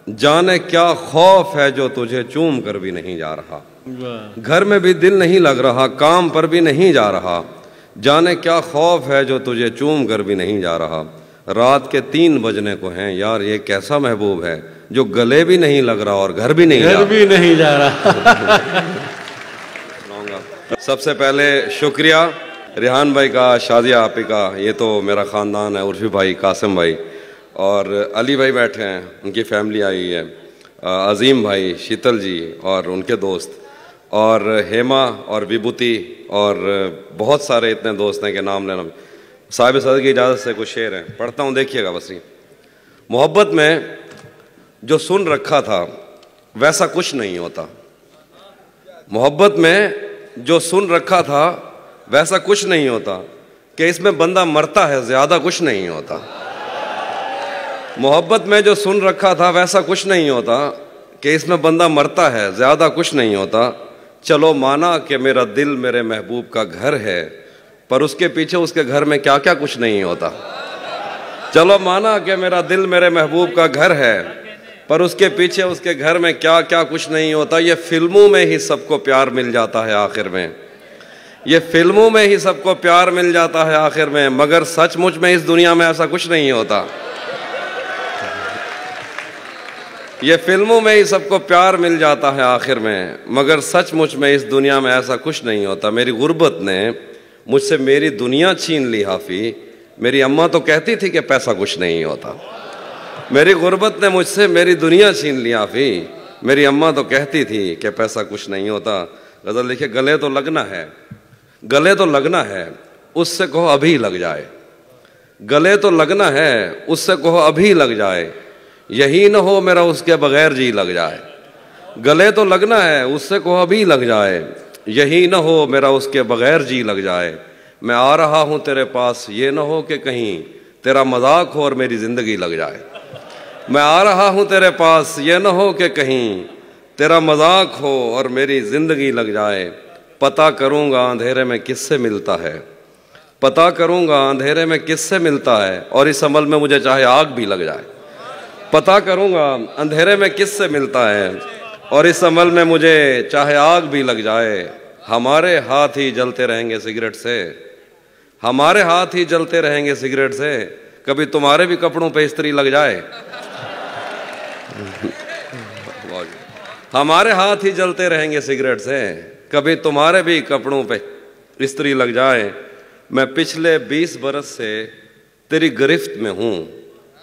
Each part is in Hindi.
जाने क्या खौफ है जो तुझे चूम कर भी नहीं जा रहा। घर में भी दिल नहीं लग रहा, काम पर भी नहीं जा रहा। जाने क्या खौफ है जो तुझे चूम कर भी नहीं जा रहा। रात के 3 बजने को हैं यार, ये कैसा महबूब है जो गले भी नहीं लग रहा और घर भी नहीं जा रहा। सबसे पहले शुक्रिया रिहान भाई का, शादिया आपी का, ये तो मेरा ख़ानदान है, उर्फी भाई, कासिम भाई और अली भाई बैठे हैं, उनकी फैमिली आई है, अजीम भाई, शीतल जी और उनके दोस्त, और हेमा और विभूति और बहुत सारे इतने दोस्त हैं कि नाम लेना। साहिब सदर की इजाज़त से कुछ शेर हैं, पढ़ता हूँ, देखिएगा बस। मोहब्बत में जो सुन रखा था वैसा कुछ नहीं होता। मोहब्बत में जो सुन रखा था वैसा कुछ नहीं होता, कि इसमें बंदा मरता है, ज़्यादा कुछ नहीं होता। मोहब्बत में जो सुन रखा था वैसा कुछ नहीं होता, कि इसमें बंदा मरता है, ज़्यादा कुछ नहीं होता। चलो माना कि मेरा दिल मेरे महबूब का घर है, पर उसके पीछे उसके घर में क्या क्या कुछ नहीं होता। चलो माना कि मेरा दिल मेरे महबूब का घर है, पर उसके पीछे उसके घर में क्या क्या कुछ नहीं होता। ये फिल्मों में ही सबको प्यार मिल जाता है आखिर में, ये फिल्मों में ही सबको प्यार मिल जाता है आखिर में, मगर सचमुच में इस दुनिया में ऐसा कुछ नहीं होता। ये फिल्मों में ही सबको प्यार मिल जाता है आखिर में, मगर सचमुच में इस दुनिया में ऐसा कुछ नहीं होता। मेरी गुर्बत ने मुझसे मेरी दुनिया छीन ली हाफी, मेरी अम्मा तो कहती थी कि पैसा कुछ नहीं होता। मेरी गुर्बत ने मुझसे मेरी दुनिया छीन ली हाफी, मेरी अम्मा तो कहती थी कि पैसा कुछ नहीं होता। गज़ल लिखे, गले तो लगना है, गले तो लगना है, उससे कहो अभी लग जाए। गले तो लगना है, उससे कहो अभी लग जाए, यही न हो मेरा उसके बगैर जी लग जाए। गले तो लगना है, उससे कहो अभी लग जाए, यही न हो मेरा उसके बगैर जी लग जाए। मैं आ रहा हूँ तेरे पास, ये न हो कि कहीं तेरा मजाक हो और मेरी ज़िंदगी लग जाए। मैं आ रहा हूँ तेरे पास, ये न हो कि कहीं तेरा मजाक हो और मेरी ज़िंदगी लग जाए। पता करूँगा अंधेरे में किससे मिलता है, पता करूँगा अंधेरे में किससे मिलता है, और इस अमल में मुझे चाहे आग भी लग जाए। पता करूँगा अंधेरे में किससे मिलता है, और इस अमल में मुझे चाहे आग भी लग जाए। हमारे हाथ ही जलते रहेंगे सिगरेट से, हमारे हाथ ही जलते रहेंगे सिगरेट से, कभी तुम्हारे भी कपड़ों पे इस्त्री लग जाए। हमारे हाथ ही जलते रहेंगे सिगरेट से, कभी तुम्हारे भी कपड़ों पे इस्त्री लग जाए। मैं पिछले 20 बरस से तेरी गिरफ्त में हूँ,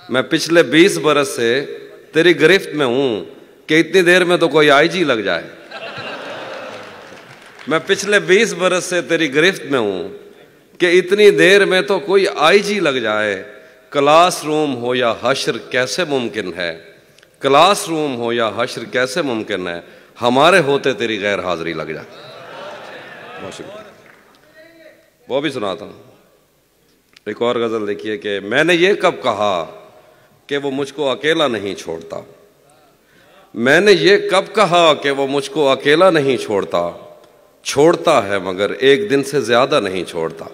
मैं पिछले 20 बरस से तेरी गिरफ्त में हूँ, कि इतनी देर में तो कोई आईजी लग जाए। मैं पिछले 20 बरस से तेरी गिरफ्त में हूँ, कि इतनी देर में तो कोई आईजी लग जाए। क्लासरूम हो या हश्र कैसे मुमकिन है, क्लासरूम हो या हश्र कैसे मुमकिन है, हमारे होते तेरी गैर हाजिरी लग जाए। बहुत शुक्रिया। वो भी सुनाता हूँ। एक और गज़ल देखिए कि मैंने ये कब कहा कि वो मुझको अकेला नहीं छोड़ता, मैंने ये कब कहा कि वो मुझको अकेला नहीं छोड़ता, छोड़ता है मगर एक दिन से ज़्यादा नहीं छोड़ता।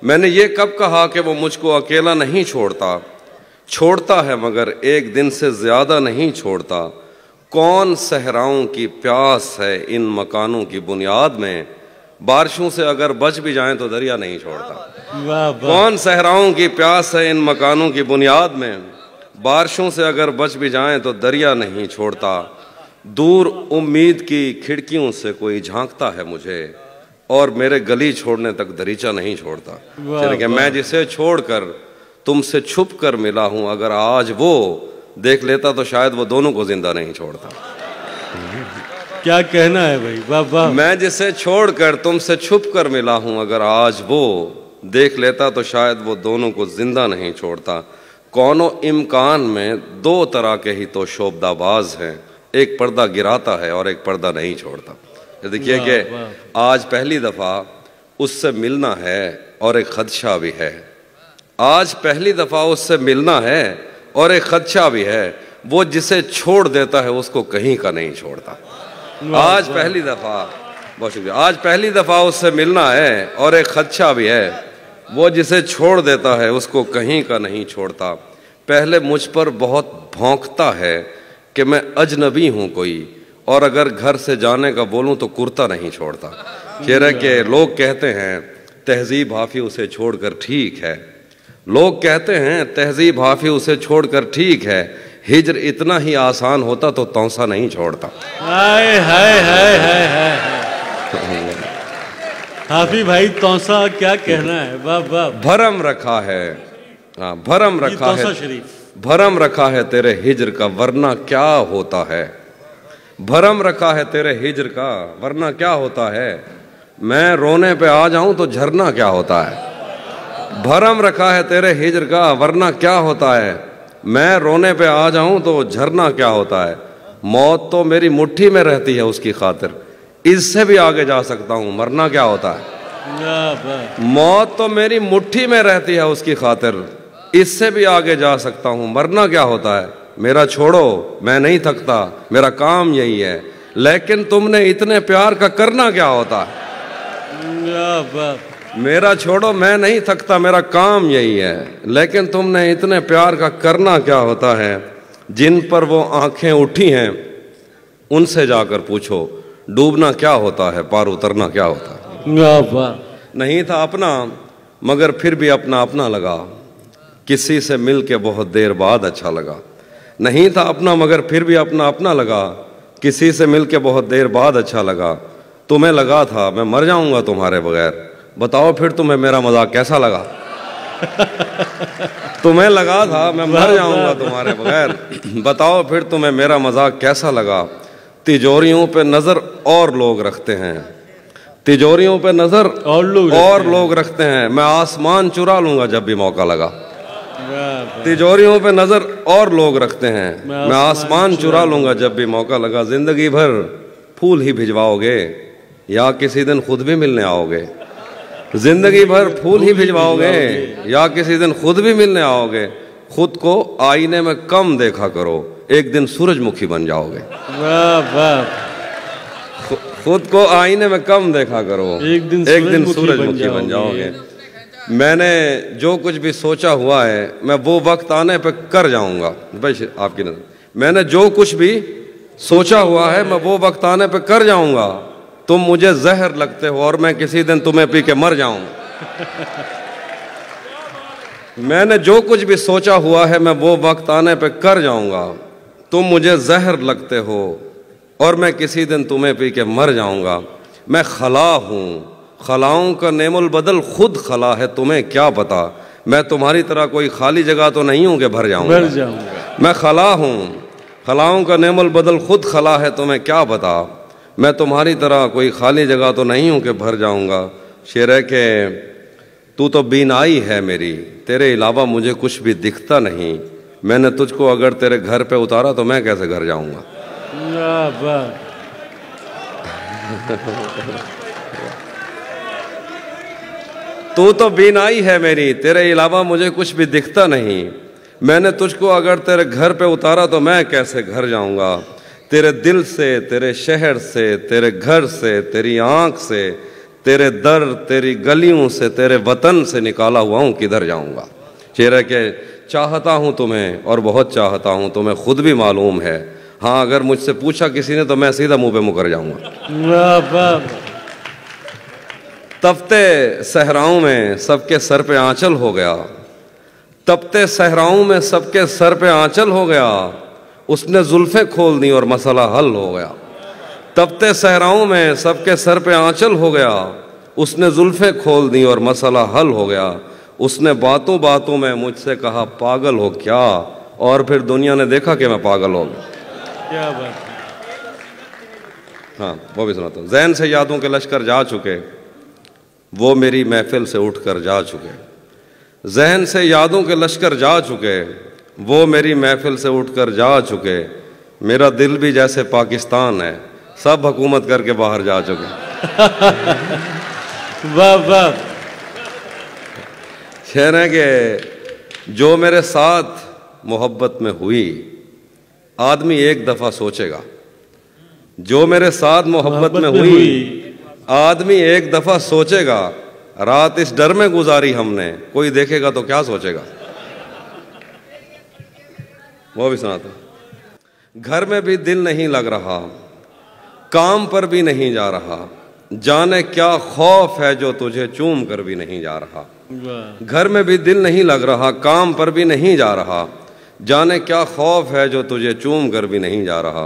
मैंने ये कब कहा कि वो मुझको अकेला नहीं छोड़ता, छोड़ता है मगर एक दिन से ज़्यादा नहीं छोड़ता। कौन सहराओं की प्यास है इन मकानों की बुनियाद में, बारिशों से अगर बच भी जाएं तो दरिया नहीं छोड़ता। कौन सहराओं की प्यास है इन मकानों की बुनियाद में, बारिशों से अगर बच भी जाएं तो दरिया नहीं छोड़ता। दूर उम्मीद की खिड़कियों से कोई झांकता है मुझे, और मेरे गली छोड़ने तक दरीचा नहीं छोड़ता। कि मैं जिसे छोड़कर तुमसे छुप कर मिला हूं, अगर आज वो देख लेता तो शायद वो दोनों को जिंदा नहीं छोड़ता। क्या कहना है भाई, वाह वाह। मैं जिसे छोड़कर तुमसे छुप कर मिला हूं, अगर आज वो देख लेता तो शायद वो दोनों को जिंदा नहीं छोड़ता। कौनो इम्कान में 2 तरह के ही तो शोबदाबाज हैं, एक पर्दा गिराता है और एक पर्दा नहीं छोड़ता। देखिए कि आज पहली दफ़ा उससे मिलना है और एक खदशा भी है, आज पहली दफ़ा उससे मिलना है और एक खदशा भी है। वो जिसे छोड़ देता है उसको कहीं का नहीं छोड़ता। आज पहली दफ़ा, बहुत शुक्रिया, आज पहली दफ़ा उससे मिलना है और एक खदशा भी है। वो जिसे छोड़ देता है उसको कहीं का नहीं छोड़ता। पहले मुझ पर बहुत भौंकता है, कि मैं अजनबी हूँ कोई, और अगर घर से जाने का बोलूँ तो कुर्ता नहीं छोड़ता। शेर है कि लोग कहते हैं तहजीब हाफी उसे छोड़कर ठीक है, लोग कहते हैं तहजीब हाफी उसे छोड़कर ठीक है, हिजर इतना ही आसान होता तो तौसा नहीं छोड़ता। हाय हाय हाय हाय हाय। हाफी भाई तौसा क्या कहना है, वाह वाह। भरम रखा है, हाँ भरम रखा है, शरीफ भरम रखा है तेरे हिजर का वरना क्या होता है, भरम रखा है तेरे हिजर का वरना क्या होता है, मैं रोने पे आ जाऊं तो झरना क्या होता है। भरम रखा है तेरे हिजर का वरना क्या होता है, मैं रोने पे आ जाऊं तो झरना क्या होता है। मौत तो मेरी मुट्ठी में रहती है उसकी खातिर, इससे भी आगे जा सकता हूं मरना क्या होता है। मौत तो मेरी मुट्ठी में रहती है उसकी खातिर, इससे भी आगे जा सकता हूं मरना क्या होता है। मेरा छोड़ो मैं नहीं थकता मेरा काम यही है, लेकिन तुमने इतने प्यार का करना क्या होता है। मेरा छोड़ो मैं नहीं थकता मेरा काम यही है, लेकिन तुमने इतने प्यार का करना क्या होता है। जिन पर वो आंखें उठी हैं उनसे जाकर पूछो डूबना क्या होता है, पार उतरना क्या होता है। नहीं था अपना मगर फिर भी अपना अपना लगा, किसी से मिल के बहुत देर बाद अच्छा लगा। नहीं था अपना मगर फिर भी अपना अपना लगा, किसी से मिल के बहुत देर बाद अच्छा लगा। तुम्हें लगा था मैं मर जाऊंगा तुम्हारे बगैर, बताओ फिर तुम्हें मेरा मजाक कैसा लगा। तुम्हें लगा था मैं मर जाऊंगा तुम्हारे बगैर, बताओ फिर तुम्हें मेरा मजाक कैसा लगा। तिजोरियों पे नजर और लोग रखते हैं, तिजोरियों पे नजर और लोग रखते हैं, मैं आसमान चुरा लूंगा जब भी मौका लगा। तिजोरियों पे नजर और लोग रखते हैं, मैं आसमान चुरा लूंगा जब भी मौका लगा। जिंदगी भर फूल ही भिजवाओगे या किसी दिन खुद भी मिलने आओगे, जिंदगी भर फूल ही भिजवाओगे या किसी दिन खुद भी मिलने आओगे। खुद को आईने में कम देखा करो, एक दिन सूरजमुखी बन जाओगे। खुद को आईने में कम देखा करो, एक दिन सूरजमुखी बन जाओगे। मैंने जो कुछ भी सोचा हुआ है मैं वो वक्त आने पे कर जाऊंगा। भाई आपकी नजर, मैंने जो कुछ भी सोचा हुआ है मैं वो वक्त आने पे कर जाऊंगा। तुम मुझे जहर लगते हो और मैं किसी दिन तुम्हें पी के मर जाऊंगा। मैंने जो कुछ भी सोचा हुआ है मैं वो वक्त आने पे कर जाऊंगा। तुम मुझे जहर लगते हो और मैं किसी दिन तुम्हें पी के मर जाऊंगा। मैं खला हूँ, खलाओं का नेमुल बदल खुद खला है, तुम्हें क्या पता। मैं तुम्हारी तरह कोई खाली जगह तो नहीं हूँ कि भर जाऊंगा। मैं खला हूँ, खलाओं का नेमुल बदल खुद खला है, तुम्हें क्या पता। मैं तुम्हारी तरह कोई खाली जगह तो नहीं हूँ कि भर जाऊंगा। शेर है कि तू तो बीनाई है मेरी, तेरे अलावा मुझे कुछ भी दिखता नहीं। मैंने तुझको अगर तेरे घर पे उतारा तो मैं कैसे घर जाऊंगा। तू तो बीनाई है मेरी, तेरे अलावा मुझे कुछ भी दिखता नहीं। मैंने तुझको अगर तेरे घर पे उतारा तो मैं कैसे घर जाऊंगा। तेरे दिल से, तेरे शहर से, तेरे घर से, तेरी आंख से, तेरे दर, तेरी गलियों से, तेरे वतन से निकाला हुआ हूँ, किधर जाऊंगा। शेर है कि चाहता हूँ तुम्हें और बहुत चाहता हूँ, तुम्हें खुद भी मालूम है। हाँ अगर मुझसे पूछा किसी ने तो मैं सीधा मुंह पे मुकर जाऊंगा। तपते सहराओं में सबके सर पे आंचल हो गया, तपते सहराओं में सबके सर पे आंचल हो गया। उसने जुल्फे खोल दी और मसला हल हो गया। तपते सहराओं में सबके सर पे आंचल हो गया, उसने जुल्फे खोल दी और मसला हल हो गया। उसने बातों बातों में मुझसे कहा पागल हो क्या, और फिर दुनिया ने देखा कि मैं पागल हो गया। क्या बात। हाँ वो भी सुनाता हूँ। ज़हन से यादों के लश्कर जा चुके, वो मेरी महफिल से उठकर जा चुके। ज़हन से यादों के लश्कर जा चुके, वो मेरी महफिल से उठकर जा चुके। मेरा दिल भी जैसे पाकिस्तान है, सब हुकूमत करके बाहर जा चुके। वाह वाह। शेर है कि जो मेरे साथ मोहब्बत में हुई, आदमी एक दफा सोचेगा। जो मेरे साथ मोहब्बत में हुई, आदमी एक दफा सोचेगा। रात इस डर में गुजारी हमने, कोई देखेगा तो क्या सोचेगा। वो भी सुनाता। घर में भी दिल नहीं लग रहा, काम पर भी नहीं जा रहा, जाने क्या खौफ है जो तुझे चूम कर भी नहीं जा रहा। घर में भी दिल नहीं लग रहा, काम पर भी नहीं जा रहा, जाने क्या खौफ है जो तुझे चूम कर भी नहीं जा रहा।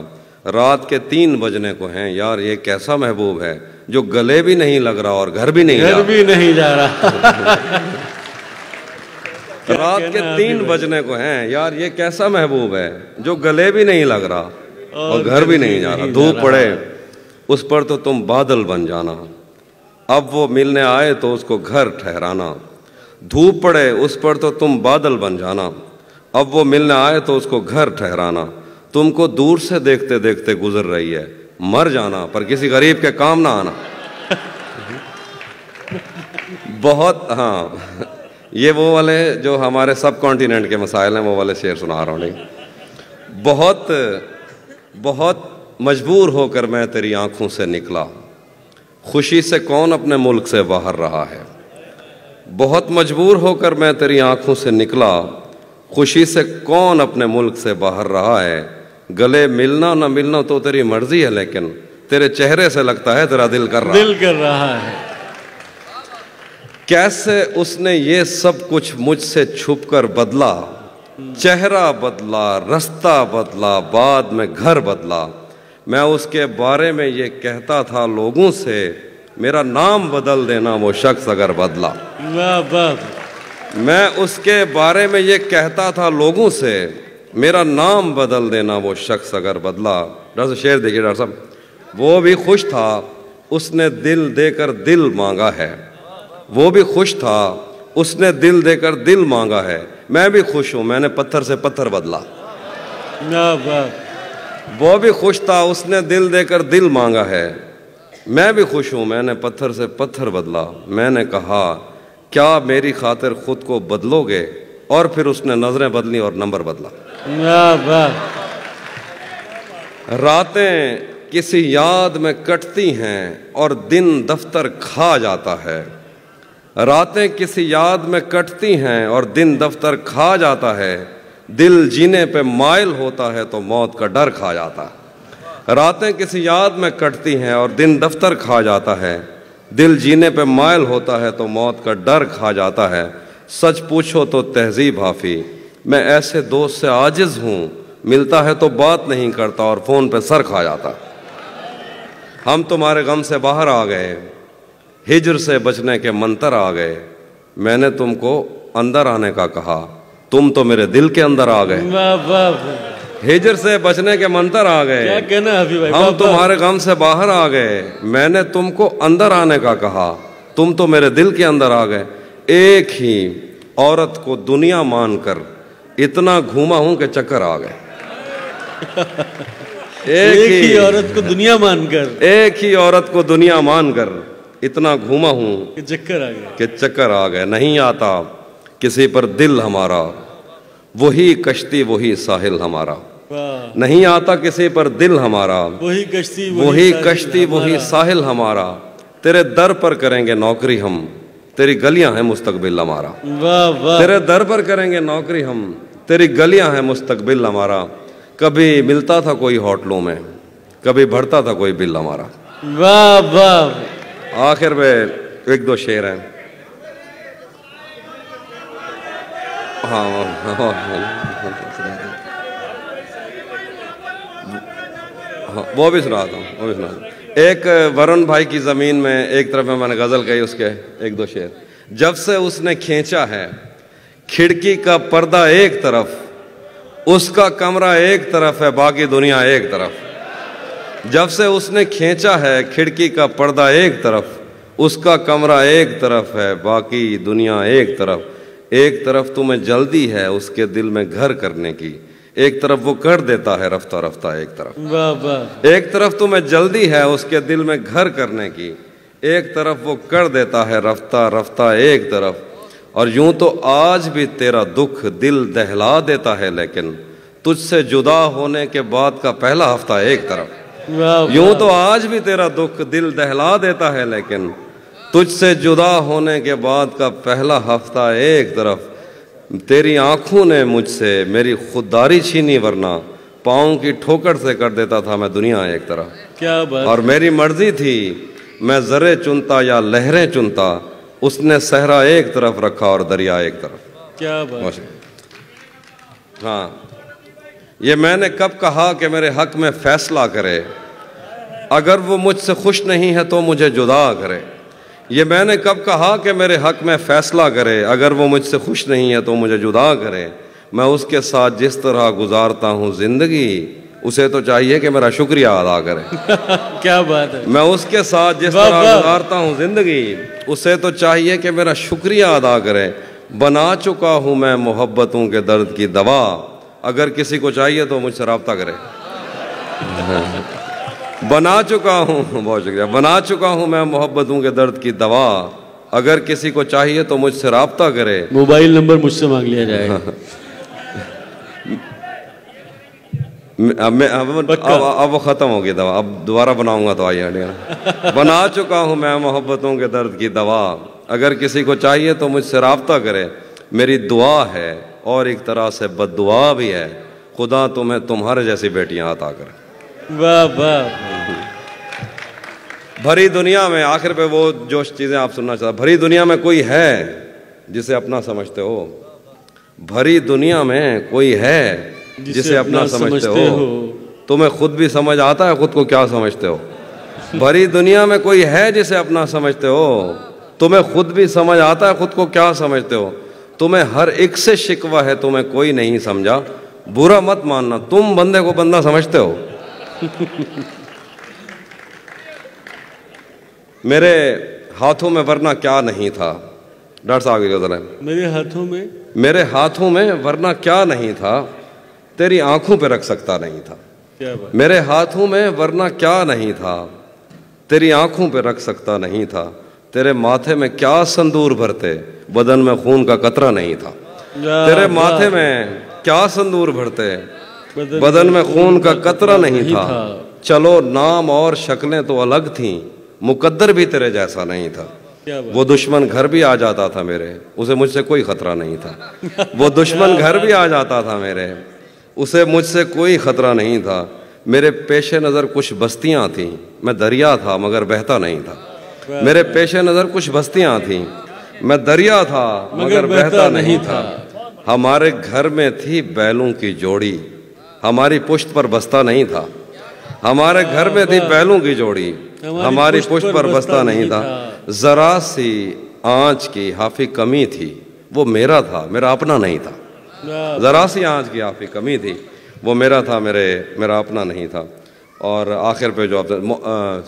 रात के 3 बजने को हैं, यार ये कैसा महबूब है जो गले भी नहीं लग रहा और घर भी नहीं जा रहा। रात के 3 बजने को हैं, यार ये कैसा महबूब है जो गले भी नहीं लग रहा और घर भी नहीं जा रहा। धूप पड़े उस पर तो तुम बादल बन जाना, अब वो मिलने आए तो उसको घर ठहराना। धूप पड़े उस पर तो तुम बादल बन जाना, अब वो मिलने आए तो उसको घर ठहराना। तुमको दूर से देखते देखते गुजर रही है, मर जाना पर किसी गरीब के काम ना आना। बहुत, हाँ, ये वो वाले जो हमारे सब कॉन्टिनेंट के मसाइल हैं वो वाले शेर सुना रहा हूँ। नहीं, बहुत बहुत मजबूर होकर मैं तेरी आंखों से निकला, खुशी से कौन अपने मुल्क से बाहर रहा है। बहुत मजबूर होकर मैं तेरी आंखों से निकला, खुशी से कौन अपने मुल्क से बाहर रहा है। गले मिलना ना मिलना तो तेरी मर्जी है, लेकिन तेरे चेहरे से लगता है तेरा दिल कर रहा है। कैसे उसने ये सब कुछ मुझसे छुपकर बदला, चेहरा बदला, रास्ता बदला, बाद में घर बदला। मैं उसके बारे में ये कहता था लोगों से, मेरा नाम बदल देना वो शख्स अगर बदला। मैं उसके बारे में ये कहता था लोगों से, मेरा नाम बदल देना वो शख्स अगर बदला। डॉक्टर साहब शेर देखिए डॉक्टर साहब, वो भी खुश था उसने दिल देकर दिल मांगा है, वो भी खुश था उसने दिल देकर दिल मांगा है। मैं भी खुश हूं मैंने पत्थर से पत्थर बदला। वो भी खुश था उसने दिल देकर दिल मांगा है, मैं भी खुश हूं मैंने पत्थर से पत्थर बदला। मैंने कहा क्या मेरी खातिर खुद को बदलोगे, और फिर उसने नजरें बदली और नंबर बदला। रातें किसी याद में कटती हैं और दिन दफ्तर खा जाता है। रातें किसी याद में कटती हैं और दिन दफ्तर खा जाता है। दिल जीने पे माइल होता है तो मौत का डर खा जाता है। रातें किसी याद में कटती हैं और दिन दफ्तर खा जाता है। दिल जीने पे माइल होता है तो मौत का डर खा जाता है। सच पूछो तो तहजीब हाफी, मैं ऐसे दोस्त से आजिज हूँ, मिलता है तो बात नहीं करता और फ़ोन पे सर खा जाता। हम तुम्हारे गम से बाहर आ गए, हिजर से बचने के मंतर आ गए। मैंने तुमको अंदर आने का कहा, तुम तो मेरे दिल के अंदर आ गए। हिजर से बचने के मंतर आ गए, क्या कहना है अभी भाई? हम तुम्हारे गम से बाहर आ गए। मैंने तुमको अंदर आने का कहा, तुम तो मेरे दिल के अंदर आ गए। एक ही औरत को दुनिया मानकर इतना घूमा हूं कि चक्कर आ गए। एक ही औरत को दुनिया मानकर, एक ही औरत को दुनिया मानकर इतना घूमा हूं कि चक्कर आ गए, कि चक्कर आ गए। नहीं आता किसी पर दिल हमारा, वही कश्ती वही साहिल हमारा। नहीं आता किसी पर दिल हमारा, वही कश्ती वही साहिल हमारा। तेरे दर पर करेंगे नौकरी हम, तेरी गलियां हैं मुस्तकबिल हमारा। तेरे दर पर करेंगे नौकरी हम, तेरी गलियां हैं मुस्तकबिल हमारा। कभी मिलता था कोई होटलों में, कभी बढ़ता था कोई बिल हमारा। वाह वाह। आखिर में 1-2 शेर हैं। हाँ, वो भी सुनाता हूँ, वो भी सुनाता। एक वरुण भाई की ज़मीन में एक तरफ में मैंने गज़ल कही, उसके 1-2 शेर। जब से उसने खींचा है खिड़की का पर्दा एक तरफ, उसका कमरा एक तरफ है बाकी दुनिया एक तरफ। जब से उसने खींचा है खिड़की का पर्दा एक तरफ, उसका कमरा एक तरफ है बाकी दुनिया एक तरफ। एक तरफ तुम्हें जल्दी है उसके दिल में घर करने की, एक तरफ वो कर देता है रफ्ता रफ्ता एक तरफ। वाह वाह। एक तरफ तुम्हें जल्दी है उसके दिल में घर करने की, एक तरफ वो कर देता है रफ्ता रफ्ता एक तरफ। और यूं तो आज भी तेरा दुख दिल दहला देता है, लेकिन तुझसे जुदा होने के बाद का पहला हफ्ता एक तरफ। यूं तो आज भी तेरा दुख दिल दहला देता है, लेकिन तुझसे जुदा होने के बाद का पहला हफ्ता एक तरफ। तेरी आंखों ने मुझसे मेरी खुददारी छीनी, वरना पाँव की ठोकर से कर देता था मैं दुनिया एक तरह। क्या बात। और मेरी मर्जी थी मैं ज़रे चुनता या लहरें चुनता, उसने सहरा एक तरफ रखा और दरिया एक तरफ। क्या बात। हाँ, ये मैंने कब कहा कि मेरे हक में फैसला करे, अगर वो मुझसे खुश नहीं है तो मुझे जुदा करे। ये मैंने कब कहा कि मेरे हक में फैसला करे, अगर वो मुझसे खुश नहीं है तो मुझे जुदा करे। मैं उसके साथ जिस तरह गुजारता हूँ जिंदगी, उसे तो चाहिए कि मेरा शुक्रिया अदा करे। क्या बात है। मैं उसके साथ जिस तरह गुजारता हूँ जिंदगी, उसे तो चाहिए कि मेरा शुक्रिया अदा करे। बना चुका हूँ मैं मोहब्बतों के दर्द की दवा, अगर किसी को चाहिए तो मुझसे रब्ता करे। बना चुका हूँ, बहुत शुक्रिया, बना चुका हूँ मैं मोहब्बतों के दर्द की दवा, अगर किसी को चाहिए तो मुझसे रब्ता करे। मोबाइल नंबर मुझसे मांग लिया जाएगा। अब वो ख़त्म हो गई दवा, अब दोबारा बनाऊंगा तो आइए। बना चुका हूँ मैं मोहब्बतों के दर्द की दवा, अगर किसी को चाहिए तो मुझसे रब्ता करे। मेरी दुआ है और एक तरह से बद्दुआ भी है, खुदा तुम्हें तुम्हारे जैसी बेटियां अता करे। वाह वाह। भरी दुनिया में, आखिर पे वो जो चीज़ें आप सुनना चाहते, भरी दुनिया में कोई है जिसे अपना समझते हो? भरी दुनिया में कोई है जिसे अपना समझते हो? तुम्हें खुद भी समझ आता है खुद को क्या समझते हो? भरी दुनिया में कोई है जिसे अपना समझते हो? तुम्हें खुद भी समझ आता है खुद को क्या समझते हो? तुम्हें हर एक से शिकवा है, तुम्हें कोई नहीं समझा, बुरा मत मानना, तुम बंदे को बंदा समझते हो। मेरे हाथों में वरना क्या नहीं था, डॉक्टर साहब आगे जरा। मेरे हाथों में वरना क्या नहीं था, तेरी आंखों पे रख सकता नहीं था। क्या बात। मेरे हाथों में वरना क्या नहीं था, तेरी आंखों पे रख सकता नहीं था। तेरे माथे में क्या संदूर भरते, बदन में खून का कतरा नहीं था। तेरे माथे में क्या संदूर भरते, बदन में खून का कतरा नहीं था। चलो नाम और शक्लें तो अलग थीं, मुकद्दर भी तेरे जैसा नहीं था। वो दुश्मन घर भी आ जाता था मेरे, उसे मुझसे कोई खतरा नहीं था। वो दुश्मन घर भी आ जाता था मेरे, उसे मुझसे कोई खतरा नहीं था। मेरे पेशे नज़र कुछ बस्तियां थीं, मैं दरिया था मगर बहता नहीं था। मेरे पेशे नज़र कुछ बस्तियां थीं, मैं दरिया था मगर बहता नहीं था। हमारे घर में थी बैलों की जोड़ी, हमारी पुश्त पर बस्ता नहीं था। हमारे घर में थी बैलों की जोड़ी, हमारी पुश्त पर बस्ता नहीं था। जरा सी आँच की हाफी कमी थी, वो मेरा था मेरा अपना नहीं था। जरा सी आँच की हाफी कमी थी, वो मेरा था मेरा अपना नहीं था। और आखिर पे जो आप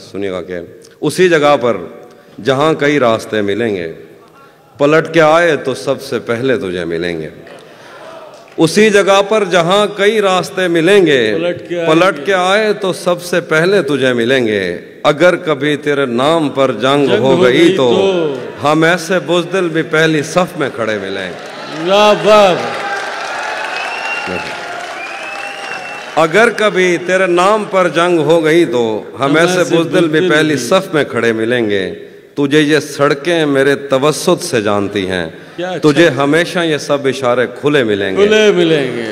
सुनिएगा कि उसी जगह पर जहाँ कई रास्ते मिलेंगे, पलट के आए तो सबसे पहले तुझे मिलेंगे। उसी जगह पर जहाँ कई रास्ते मिलेंगे, पलट के आए तो सबसे पहले तुझे मिलेंगे। अगर कभी तेरे नाम पर जंग हो गई तो हम ऐसे बुज़दिल भी पहली सफ में खड़े मिलेंगे। अगर कभी तेरे नाम पर जंग हो गई तो हम ऐसे बुज़दिल भी पहली सफ में खड़े मिलेंगे। तुझे ये सड़कें मेरे तवस्सुत से जानती हैं, तुझे हमेशा ये सब इशारे खुले मिलेंगे।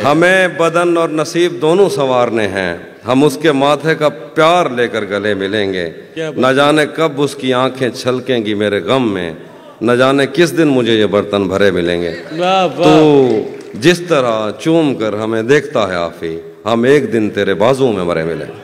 हमें बदन और नसीब दोनों संवारने हैं, हम उसके माथे का प्यार लेकर गले मिलेंगे। न जाने कब उसकी आंखें छलकेंगी मेरे गम में, न जाने किस दिन मुझे ये बर्तन भरे मिलेंगे। तो जिस तरह चूम कर हमें देखता है आफी, हम एक दिन तेरे बाजू में मरे मिलेंगे।